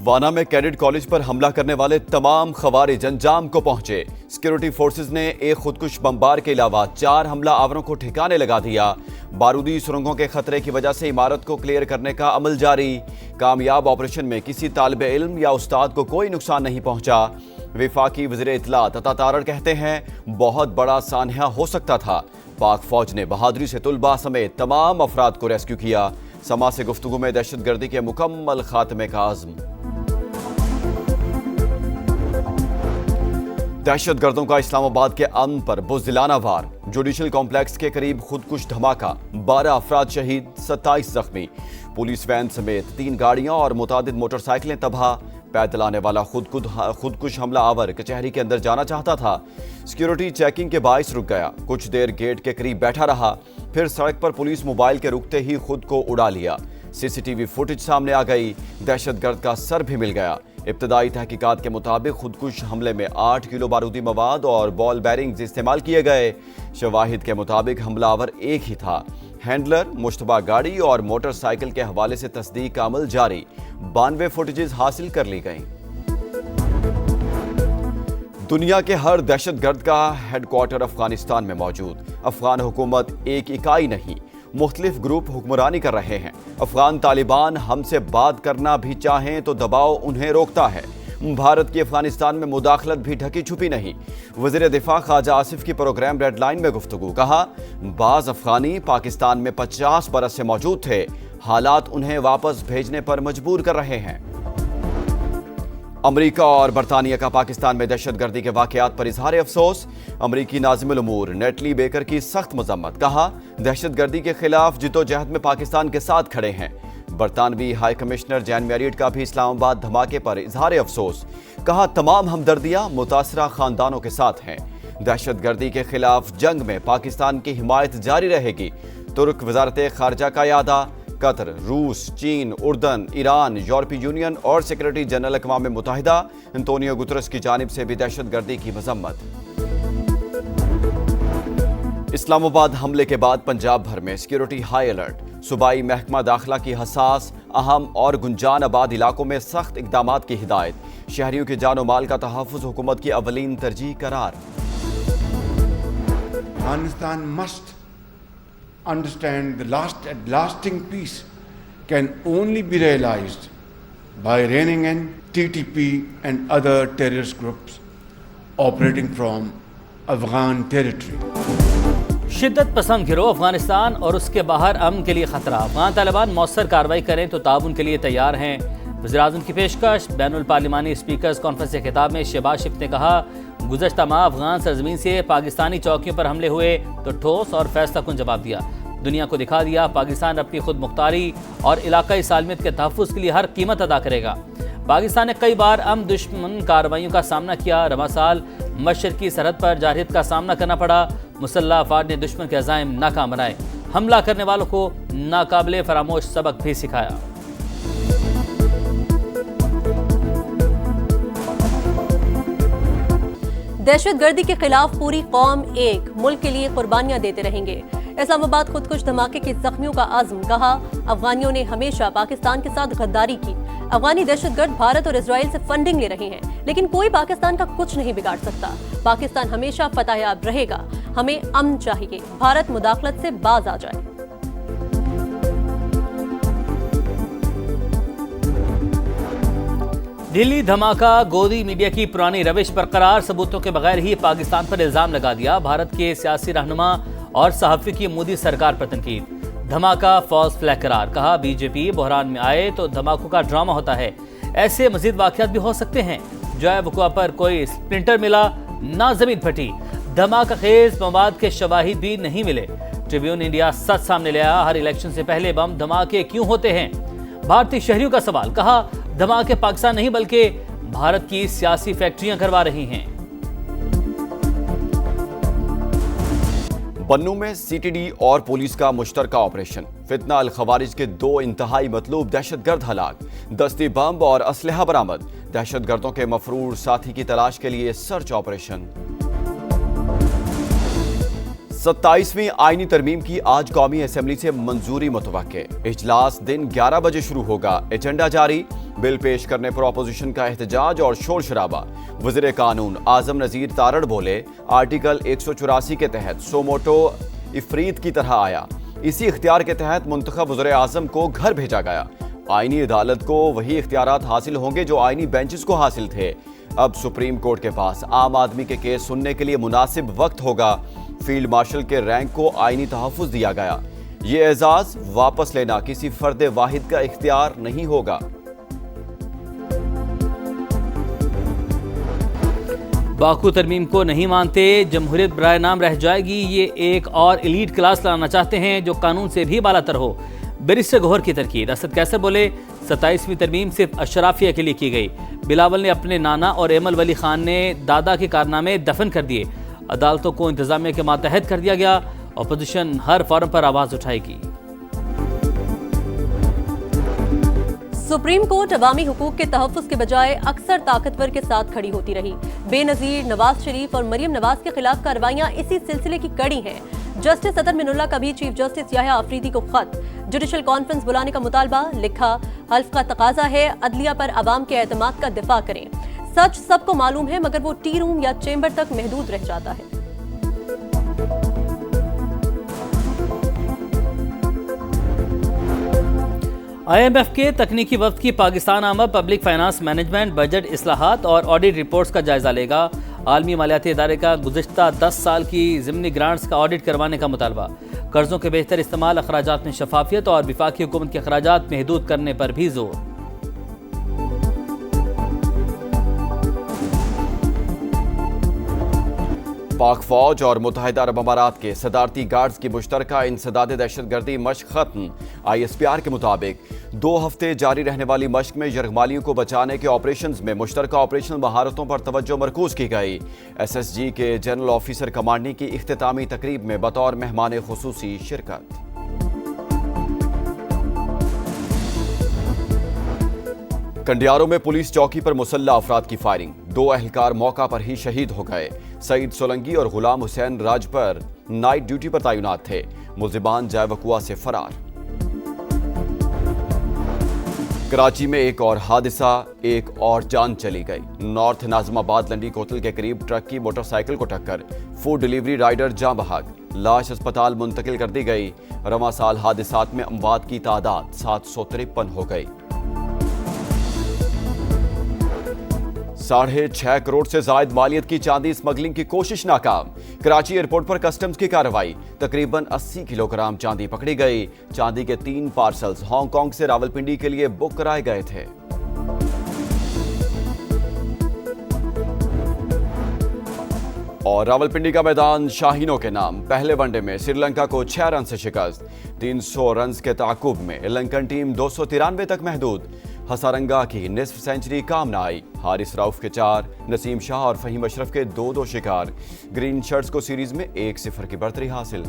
وانا میں cadet college پر حملہ کرنے والے تمام خوارج انجام کو پہنچے۔ سیکورٹی فورسز نے ایک خودکش بمبار کے علاوہ 4 حملہ آوروں کو ٹھکانے لگا دیا۔ بارودی سرنگوں کے خطرے کی وجہ سے عمارت کو کلیئر کرنے کا عمل جاری۔ کامیاب آپریشن میں کسی طالب علم یا استاد کو کوئی نقصان نہیں پہنچا۔ وفاقی وزیر اطلاعات عطا تارڑ کہتے ہیں بہت بڑا سانحہ ہو سکتا تھا۔ پاک فوج نے بہادری سے طلباء سمیت تمام افراد کو ریسکیو کیا۔ سما سے گفتگو میں دہشت گردی کے مکمل خاتمے کا عزم۔ دہشت گردوں کا اسلام آباد کے امن پر بزدلانہ وار۔ جوڈیشل کمپلیکس کے قریب خودکش دھماکہ، 12 افراد شہید، 27 زخمی۔ پولیس وین سمیت 3 گاڑیاں اور متعدد موٹر سائیکلیں تباہ۔ پیدل آنے والا خودکش حملہ آور کچہری کے اندر جانا چاہتا تھا۔ سیکیورٹی چیکنگ کے باعث رک گیا، کچھ دیر گیٹ کے قریب بیٹھا رہا، پھر سڑک پر پولیس موبائل کے رکتے ہی خود کو اڑا لیا۔ سی سی ٹی وی فوٹیج سامنے آ گئی، دہشت گرد کا سر بھی مل گیا۔ ابتدائی تحقیقات کے مطابق خودکش حملے میں 8 کلو بارودی مواد اور بال بیرنگز استعمال کیے گئے۔ شواہد کے مطابق حملہ آور ایک ہی تھا۔ ہینڈلر، مشتبہ گاڑی اور موٹر سائیکل کے حوالے سے تصدیق کا عمل جاری۔ 92 فوٹیجز حاصل کر لی گئیں۔ دنیا کے ہر دہشت گرد کا ہیڈ کوارٹر افغانستان میں موجود۔ افغان حکومت ایک اکائی نہیں، مختلف گروپ حکمرانی کر رہے ہیں۔ افغان طالبان ہم سے بات کرنا بھی چاہیں تو دباؤ انہیں روکتا ہے۔ بھارت کی افغانستان میں مداخلت بھی ڈھکی چھپی نہیں۔ وزیر دفاع خواجہ آصف کی پروگرام ریڈ لائن میں گفتگو، کہا بعض افغانی پاکستان میں 50 برس سے موجود تھے، حالات انہیں واپس بھیجنے پر مجبور کر رہے ہیں۔ امریکہ اور برطانیہ کا پاکستان میں دہشت گردی کے واقعات پر اظہار افسوس۔ امریکی ناظم الامور نیٹلی بیکر کی سخت مذمت، کہا دہشت گردی کے خلاف جدوجہد میں پاکستان کے ساتھ کھڑے ہیں۔ برطانوی ہائی کمشنر جین میریٹ کا بھی اسلام آباد دھماکے پر اظہار افسوس، کہا تمام ہمدردیاں متاثرہ خاندانوں کے ساتھ ہیں۔ دہشت گردی کے خلاف جنگ میں پاکستان کی حمایت جاری رہے گی۔ ترک وزارت خارجہ کا اعادہ۔ قطر، روس، چین، اردن، ایران، یورپی یونین اور سیکرٹری جنرل اقوام متحدہ انتونیو گترس کی جانب سے بھی دہشت گردی کی مذمت۔ اسلام آباد حملے کے بعد پنجاب بھر میں سیکیورٹی ہائی الرٹ۔ صوبائی محکمہ داخلہ کی حساس، اہم اور گنجان آباد علاقوں میں سخت اقدامات کی ہدایت۔ شہریوں کی جان و مال کا تحفظ حکومت کی اولین ترجیح قرار۔ Afghanistan must understand the lasting peace can only be realized by reining in TTP and other terrorist groups operating from Afghan territory. شدت پسند گروہ افغانستان اور اس کے باہر امن کے لیے خطرہ۔ افغان طالبان مؤثر کارروائی کریں تو تعاون کے لیے تیار ہیں۔ وزیراعظم کی پیشکش۔ بین الپارلیمانی اسپیکرز کانفرنس کے خطاب میں شہباز شریف نے کہا گزشتہ ماہ افغان سرزمین سے پاکستانی چوکیوں پر حملے ہوئے تو ٹھوس اور فیصلہ کن جواب دیا۔ دنیا کو دکھا دیا پاکستان اپنی خود مختاری اور علاقائی سالمیت کے تحفظ کے لیے ہر قیمت ادا کرے گا۔ پاکستان نے کئی بار امن دشمن کارروائیوں کا سامنا کیا۔ رواں سال مشرقی سرحد پر جارحیت کا سامنا کرنا پڑا۔ مسلح افواج نے دشمن کے عزائم ناکام بنائے، حملہ کرنے والوں کو ناقابل فراموش سبق بھی سکھایا۔ دہشت گردی کے خلاف پوری قوم ایک ملک کے لیے قربانیاں دیتے رہیں گے۔ اسلام آباد خودکش دھماکے کے زخمیوں کا عزم، کہا افغانیوں نے ہمیشہ پاکستان کے ساتھ غداری کی۔ افغانی دہشت گرد بھارت اور اسرائیل سے فنڈنگ لے رہے ہیں، لیکن کوئی پاکستان کا کچھ نہیں بگاڑ سکتا۔ پاکستان ہمیشہ فتح یاب رہے گا۔ ہمیں امن چاہیے، بھارت مداخلت سے باز آ جائے۔ دلی دھماکہ، گودی میڈیا کی پرانی روش برقرار، ثبوتوں کے بغیر ہی پاکستان پر الزام لگا دیا۔ بھارت کے سیاسی رہنما اور صحافی کی مودی سرکار پر تنقید۔ دھماکہ فالس فلیگ قرار، کہا بی جے پی بحران میں آئے تو دھماکوں کا ڈرامہ ہوتا ہے، ایسے مزید واقعات بھی ہو سکتے ہیں۔ جائے وقوع پر کوئی سپلنٹر ملا نہ زمین پھٹی، دھماکہ خیز مواد کے شواہد بھی نہیں ملے۔ ٹریبیون انڈیا سچ سامنے لیا، ہر الیکشن سے پہلے بم دھماکے کیوں ہوتے ہیں؟ بھارتی شہریوں کا سوال، کہا دھماکے پاکستان نہیں بلکہ بھارت کی سیاسی فیکٹریاں کروا رہی ہیں۔ بنوں میں سی ٹی ڈی اور پولیس کا مشترکہ آپریشن۔ فتنہ الخوارج کے 2 انتہائی مطلوب دہشت گرد ہلاک، دستی بم اور اسلحہ برآمد۔ دہشت گردوں کے مفرور ساتھی کی تلاش کے لیے سرچ آپریشن۔ 27ویں آئینی ترمیم کی آج قومی اسمبلی سے منظوری متوقع۔ اجلاس دن 11 بجے شروع ہوگا۔ ایجنڈا جاری۔ بل پیش کرنے پر اپوزیشن کا احتجاج اور شور شرابہ۔ وزیر قانون اعظم نذیر تارڑ بولے آرٹیکل 184 کے تحت سوموٹو افریت کی طرح آیا، اسی اختیار کے تحت منتخب وزیر اعظم کو گھر بھیجا گیا۔ آئینی عدالت کو وہی اختیارات حاصل ہوں گے جو آئینی بینچز کو حاصل تھے۔ اب سپریم کورٹ کے پاس عام آدمی کے کیس سننے کے لیے مناسب وقت ہوگا۔ فیلڈ مارشل کے رینک کو آئینی تحفظ دیا گیا۔ یہ اعزاز واپس لینا کسی فرد واحد کا اختیار نہیں ہوگا۔ باکو ترمیم کو نہیں مانتے، جمہوریت برائے نام رہ جائے گی۔ یہ ایک اور ایلیٹ کلاس لانا چاہتے ہیں جو قانون سے بھی بالا تر ہو۔ بیرسٹر گوہر کی تنقید۔ اسد کیسر بولے 27ویں ترمیم صرف اشرافیہ کے لیے کی گئی۔ بلاول نے اپنے نانا اور ایمل ولی خان نے دادا کے کارنامے دفن کر دیے۔ عدالتوں کو انتظامیہ کے ماتحت کر دیا گیا۔ اپوزیشن ہر فورم پر آواز اٹھائے گی۔ سپریم کورٹ عوامی حقوق کے تحفظ کے بجائے اکثر طاقتور کے ساتھ کھڑی ہوتی رہی۔ بے نظیر نواز شریف اور مریم نواز کے خلاف کارروائیاں اسی سلسلے کی کڑی ہیں۔ جسٹس اطہر من اللہ کا بھی چیف جسٹس یحییٰ آفریدی کو خط، جوڈیشل کانفرنس بلانے کا مطالبہ، لکھا حلف کا تقاضا ہے عدلیہ پر عوام کے اعتماد کا دفاع کریں۔ سچ سب کو معلوم ہے مگر وہ ٹی روم یا چیمبر تک محدود رہ جاتا ہے۔ IMF کے تکنیکی وفد کی پاکستان آمد پبلک فائنانس مینجمنٹ، بجٹ اصلاحات اور آڈٹ رپورٹس کا جائزہ لے گا۔ عالمی مالیاتی ادارے کا گزشتہ 10 سال کی ضمنی گرانٹس کا آڈٹ کروانے کا مطالبہ، قرضوں کے بہتر استعمال، اخراجات میں شفافیت اور وفاقی حکومت کے اخراجات محدود کرنے پر بھی زور۔ پاک فوج اور متحدہ عرب امارات کے صدارتی گارڈز کی مشترکہ انسداد دہشت گردی مشق ختم۔ ISPR کے مطابق 2 ہفتے جاری رہنے والی مشق میں یرغمالیوں کو بچانے کے آپریشنز میں مشترکہ آپریشنل مہارتوں پر توجہ مرکوز کی گئی۔ SSG کے جنرل آفیسر کمانڈنگ کی اختتامی تقریب میں بطور مہمان خصوصی شرکت۔ کنڈیاروں میں پولیس چوکی پر مسلح افراد کی فائرنگ، 2 اہلکار موقع پر ہی شہید ہو گئے۔ سعید سولنگی اور غلام حسین راجپر نائٹ ڈیوٹی پر تعینات تھے، ملزمان جائے وقوع سے فرار۔ کراچی میں ایک اور حادثہ، ایک اور جان چلی گئی۔ نارتھ ناظم آباد لنڈی کوتل کے قریب ٹرک کی موٹر سائیکل کو ٹکر، فوڈ ڈیلیوری رائڈر جاں بحق، لاش اسپتال منتقل کر دی گئی۔ رواں سال حادثات میں اموات کی تعداد 753 ہو گئی۔ 6.5 کروڑ سے زائد مالیت کی چاندی اسمگلنگ کی کوشش ناکام۔ کراچی ایئرپورٹ پر کسٹمز کی کارروائی، تقریباً 80 کلو گرام چاندی پکڑی گئی۔ چاندی کے 3 پارسلز ہانگ کانگ سے راولپنڈی کے لیے بک کرائے گئے تھے۔ اور راولپنڈی کا میدان شاہینوں کے نام، پہلے ون ڈے میں سری لنکا کو 6 رن سے شکست۔ 300 رنز کے تعاقب میں لنکن ٹیم 293 تک محدود۔ ہسارنگا کی نصف سینچری کام نہ آئی، حارث رؤف کے 4، نسیم شاہ اور فہیم اشرف کے 2 شکار۔ گرین شرٹس کو سیریز میں 1-0 کی برتری حاصل۔